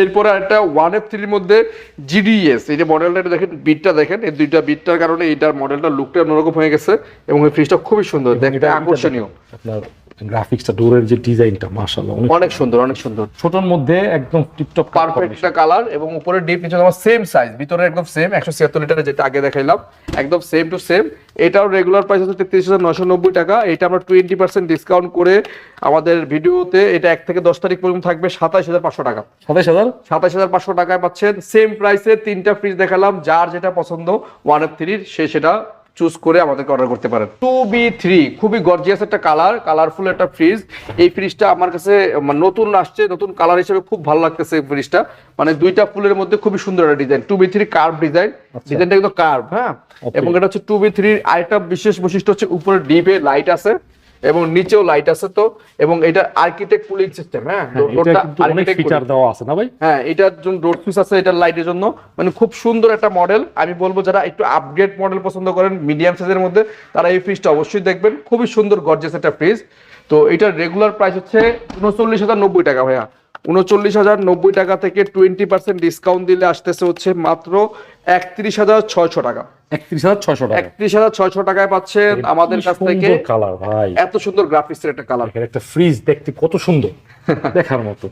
এরপরে একটা 1F3 এর মধ্যে GDS, এই যে মডেলটা দেখেন, বিটটা দেখেন, এই দুইটা বিটটার কারণে এইটার মডেলটা লুকটা অন্যরকম হয়ে গেছে এবং এই ফ্রিজটা খুবই সুন্দর দেখতে, আকর্ষণীয়। আপনার গ্রাফিক্সটা, ডোরের যে ডিজাইনটা মাশাআল্লাহ অনেক সুন্দর, অনেক সুন্দর, ছোটর মধ্যে একদম টিপটপ পারফেক্ট একটা কালার এবং উপরে ডিপ নিচে আমার সেম সাইজ, ভিতরে একদম সেম 176 লিটারের যেটা আগে দেখাইলাম, একদম সেম টু সেম। এটাও রেগুলার প্রাইস হচ্ছে 33,990 টাকা। এটা আমরা 20% ডিসকাউন্ট করে আমাদের ভিডিওতে এটা 1 থেকে 10 তারিখ পর্যন্ত থাকবে 27,500 টাকা। 27,000 27,500 টাকায় পাচ্ছেন সেম প্রাইসে তিনটা ফ্রিজ দেখালাম। যার যেটা পছন্দ 1F3 সে সেটা চুজ করে আমাদেরকে অর্ডার করতে পারেন। 2B3 খুবই গর্জিয়াস একটা কালার, কালারফুল একটা ফ্রিজ। এই ফ্রিজটা আমার কাছে নতুন আসছে, নতুন কালার হিসেবে খুব ভালো লাগতেছে এই ফ্রিজটা। মানে দুইটা ফুলের মধ্যে খুবই সুন্দর একটা ডিজাইন, 2B3 কার্ভ ডিজাইন, ডিজাইনটা কিন্তু কার্ভ, হ্যাঁ। এবং এটা হচ্ছে 2B3 আরেকটা বিশেষ বৈশিষ্ট্য হচ্ছে উপরে ডিপে লাইট আছে এবং নিচেও লাইট আছে তো, এবং এটা আর্কিটেক্ট কুলিং সিস্টেম, হ্যাঁ, এটা কিন্তু অনেক ফিচার দেওয়া আছে না ভাই? হ্যাঁ, এটার জন্য ডোর সুইচ আছে, এটার লাইটের জন্য, মানে খুব সুন্দর একটা মডেল। আমি বলবো যারা একটু আপগ্রেড মডেল পছন্দ করেন মিডিয়াম সাইজের মধ্যে, তারা এই ফ্রিজটা অবশ্যই দেখবেন, খুবই সুন্দর গর্জিয়াস একটা ফ্রিজ। তো এটার রেগুলার প্রাইস হচ্ছে 39,090 টাকা ভাইয়া। 39,090 টাকা থেকে 20% ডিসকাউন্ট দিলে আসতেছে হচ্ছে মাত্র 31,600 টাকা। 31,600 টাকা। 31,600 টাকায় পাচ্ছেন আমাদের কাছ থেকে কালার ভাই, এত সুন্দর গ্রাফিক্সের একটা কালার। একটা ফ্রিজ দেখতে কত সুন্দর, দেখার মতো।